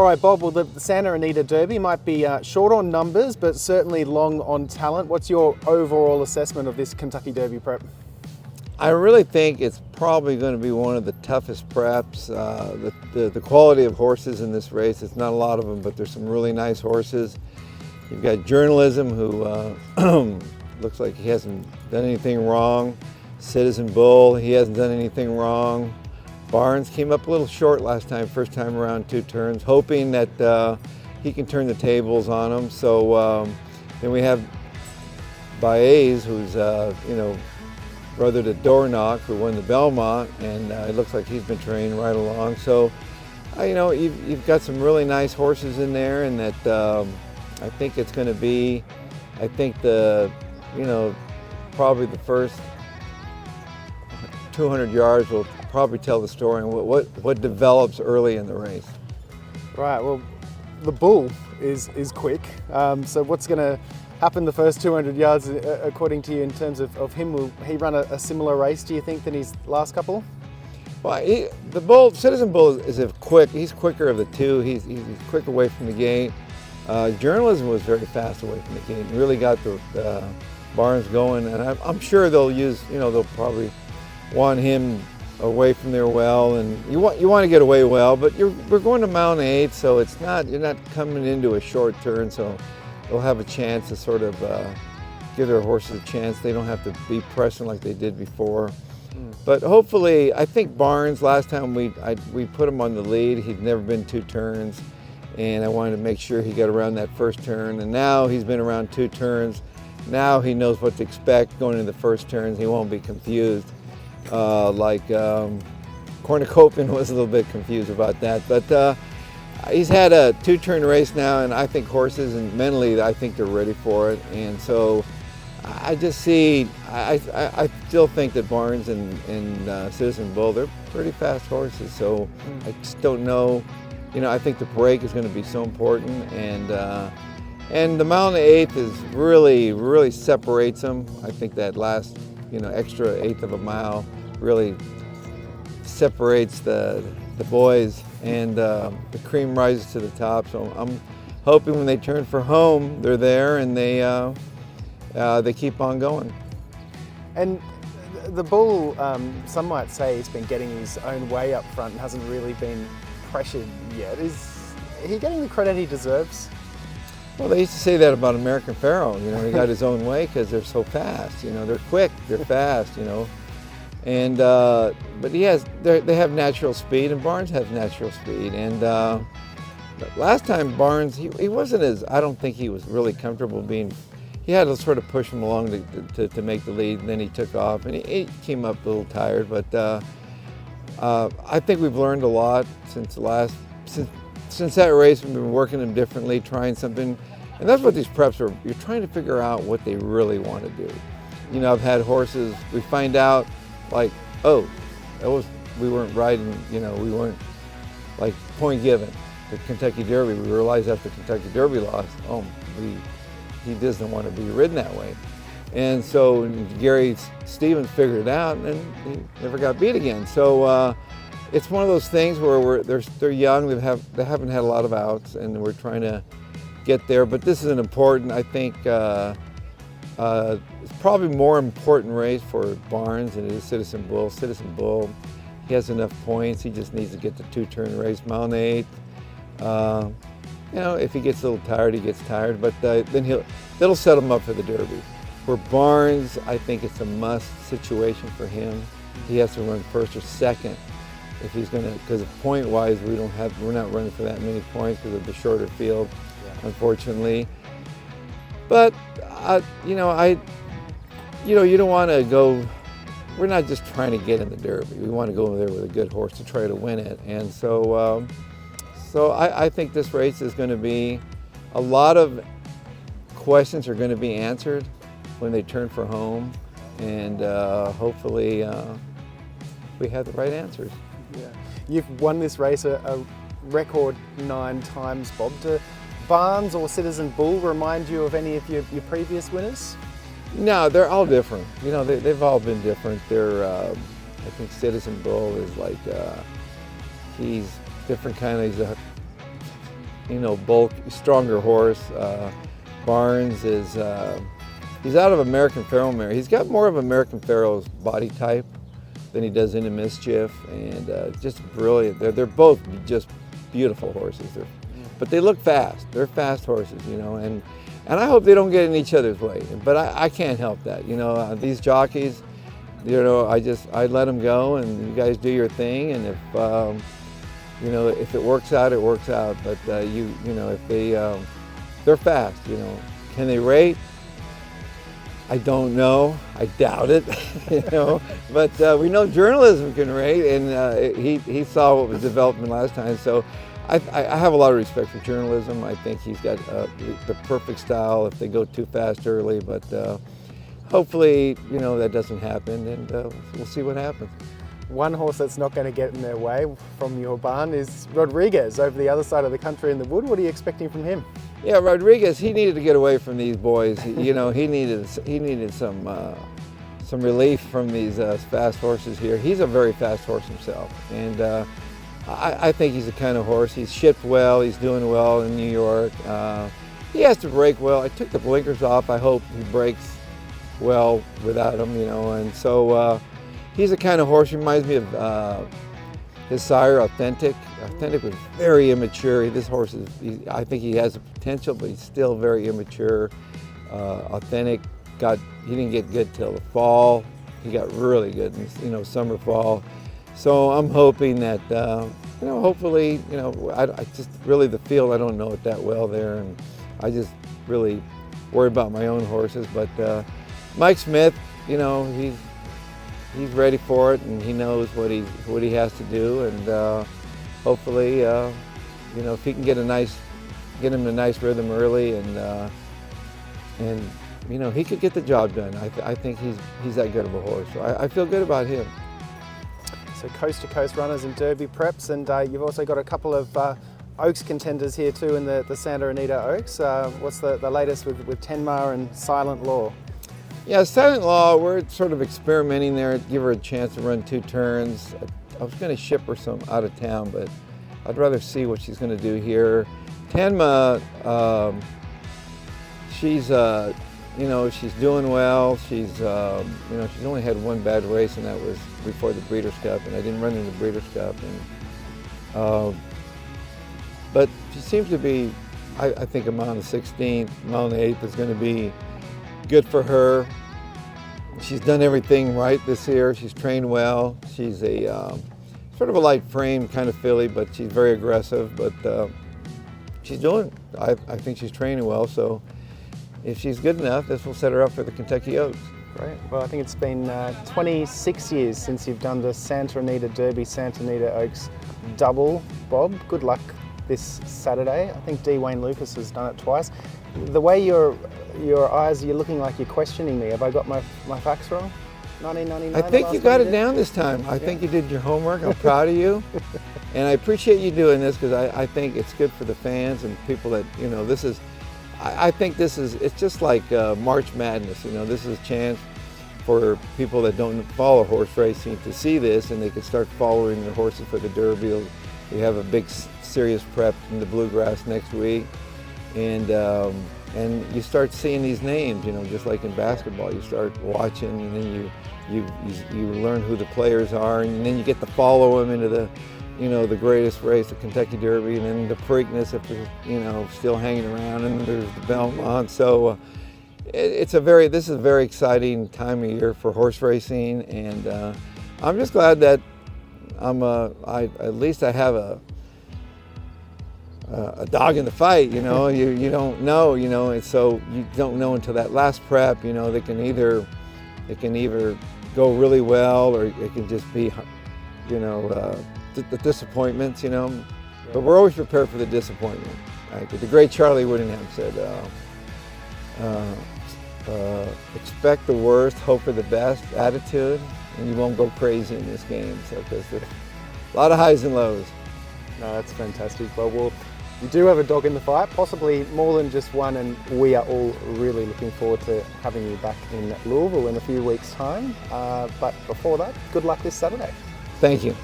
All right, Bob, well, the Santa Anita Derby might be short on numbers, but certainly long on talent. What's your overall assessment of this Kentucky Derby prep? I really think it's probably going to be one of the toughest preps. The quality of horses in this race, it's not a lot of them, but there's some really nice horses. You've got Journalism, who looks like he hasn't done anything wrong. Citizen Bull, he hasn't done anything wrong. Barnes came up a little short last time, first time around 2 turns, hoping that he can turn the tables on him. So then we have Baez, who's brother to Dornock, who won the Belmont, and it looks like he's been training right along. So you've got some really nice horses in there, and that I think it's going to be, probably the first 200 yards will probably tell the story and what develops early in the race. Right, well, the bull is quick. So what's going to happen the first 200 yards, according to you, in terms of him? Will he run a similar race, do you think, than his last couple? Well, the bull, Citizen Bull, he's quicker of the two. He's quick away from the gate. Journalism was very fast away from the gate and really got the Barnes going, and I'm sure they'll probably want him away from there well, and you want to get away well, but we're going to Mount 8, so you're not coming into a short turn, so they'll have a chance to sort of give their horses a chance. They don't have to be pressing like they did before. But hopefully, I think Barnes, last time we put him on the lead, he'd never been 2 turns, and I wanted to make sure he got around that first turn, and now he's been around 2 turns. Now he knows what to expect going into the first turns. He won't be confused. Cornucopian was a little bit confused about that, but he's had a 2-turn race now, and I think horses, and mentally I think they're ready for it. And so I just see, I still think that Barnes and Citizen Bull, they're pretty fast horses, so I just don't know. I think the break is going to be so important, and the Mount 8th is really separates them. I think that last extra 1/8 of a mile really separates the boys, and the cream rises to the top. So I'm hoping when they turn for home, they're there, and they keep on going. And the bull, some might say he's been getting his own way up front and hasn't really been pressured yet. Is he getting the credit he deserves? Well, they used to say that about American Pharoah. He got his own way because they're so fast. They're quick, they're fast. And but they have natural speed, and Barnes has natural speed. And last time Barnes, he wasn't as, I don't think he was really comfortable being. He had to sort of push him along to make the lead, and then he took off, and he came up a little tired. But I think we've learned a lot since that race. We've been working them differently, trying something. And that's what these preps are. You're trying to figure out what they really want to do. I've had horses, we find out, like, we weren't riding, we weren't, like, Point Given, the Kentucky Derby. We realized after Kentucky Derby lost, he doesn't want to be ridden that way. And so Gary Stevens figured it out, and he never got beat again. So it's one of those things where they're young, they haven't had a lot of outs, and we're trying to get there. But this is an important, I think, it's probably more important race for Barnes than it is Citizen Bull. Citizen Bull, he has enough points. He just needs to get the 2-turn race, Mount 8. If he gets a little tired, he gets tired, but then that'll set him up for the Derby. For Barnes, I think it's a must situation for him. He has to run first or second if he's going to, because point-wise, we're not running for that many points because of the shorter field, unfortunately. But you don't want to go. We're not just trying to get in the Derby. We want to go there with a good horse to try to win it. And so, I think this race is going to be, a lot of questions are going to be answered when they turn for home, and hopefully we have the right answers. Yeah. You've won this race a record 9 times, Bob. Do Barnes or Citizen Bull remind you of any of your previous winners? No, they're all different. They've all been different. I think Citizen Bull is like, he's different kind of, bulk, stronger horse. Barnes is, he's out of American Pharoah mare. He's got more of American Pharoah's body type than he does into Mischief, and just brilliant. They're both just beautiful horses. But they look fast. They're fast horses, and I hope they don't get in each other's way. But I can't help that. These jockeys, I let them go, and you guys do your thing, and if it works out, it works out. But if they're fast. Can they rate? I don't know. I doubt it. But we know journalism can rate, and he saw what was development last time. So I have a lot of respect for journalism. I think he's got the perfect style if they go too fast early. But hopefully, that doesn't happen, and we'll see what happens. One horse that's not going to get in their way from your barn is Rodriguez over the other side of the country in the wood. What are you expecting from him? Yeah, Rodriguez, he needed to get away from these boys. He needed some relief from these fast horses here. He's a very fast horse himself, and I think he's the kind of horse. He's shipped well. He's doing well in New York. He has to break well. I took the blinkers off. I hope he breaks well without them, and so. He's the kind of horse, reminds me of his sire, Authentic. Authentic was very immature. This horse I think he has the potential, but he's still very immature. Authentic he didn't get good till the fall. He got really good in, summer, fall. So I'm hoping that, hopefully, I just really the field, I don't know it that well there, and I just really worry about my own horses. But Mike Smith, he's ready for it, and he knows what he has to do, and hopefully, if he can get him a nice rhythm early, and he could get the job done. I think he's that good of a horse. So I feel good about him. So coast to coast runners and Derby preps, and you've also got a couple of Oaks contenders here too in the Santa Anita Oaks. What's the latest with Tenma and Silent Law? Yeah, Silent Law, we're sort of experimenting there, give her a chance to run 2 turns. I was going to ship her some out of town, but I'd rather see what she's going to do here. Tenma, she's doing well. She's only had one bad race, and that was before the Breeders' Cup, and I didn't run in the Breeders' Cup. But she seems to be, I think a mile and 16th, mile and 8th is going to be good for her. She's done everything right this year. She's trained well. She's a sort of a light frame kind of filly, but she's very aggressive. But she's doing, I think she's training well. So if she's good enough, this will set her up for the Kentucky Oaks. Great. Well, I think it's been 26 years since you've done the Santa Anita Derby, Santa Anita Oaks double. Bob, good luck this Saturday. I think D. Wayne Lucas has done it twice. The way your eyes, you're looking like you're questioning me. Have I got my facts wrong? 1999? I think you got it down this time. I think you did your homework. I'm proud of you. And I appreciate you doing this, because I think it's good for the fans and people that, this is, I think this is, it's just like March Madness. This is a chance for people that don't follow horse racing to see this, and they can start following their horses for the Derby. We have a big serious prep in the Bluegrass next week. And you start seeing these names, just like in basketball. You start watching, and then you learn who the players are, and then you get to follow them into the greatest race, the Kentucky Derby, and then the Preakness if they're still hanging around, and there's the Belmont. So this is a very exciting time of year for horse racing, and I'm just glad that at least I have a dog in the fight. You don't know, and so you don't know until that last prep. They can either go really well, or it can just be, the disappointments. But we're always prepared for the disappointment. Like the great Charlie Whittingham said, expect the worst, hope for the best attitude, and you won't go crazy in this game. So, because there's a lot of highs and lows. No, that's fantastic. Well, you do have a dog in the fight, possibly more than just one, and we are all really looking forward to having you back in Louisville in a few weeks' time. But before that, good luck this Saturday. Thank you.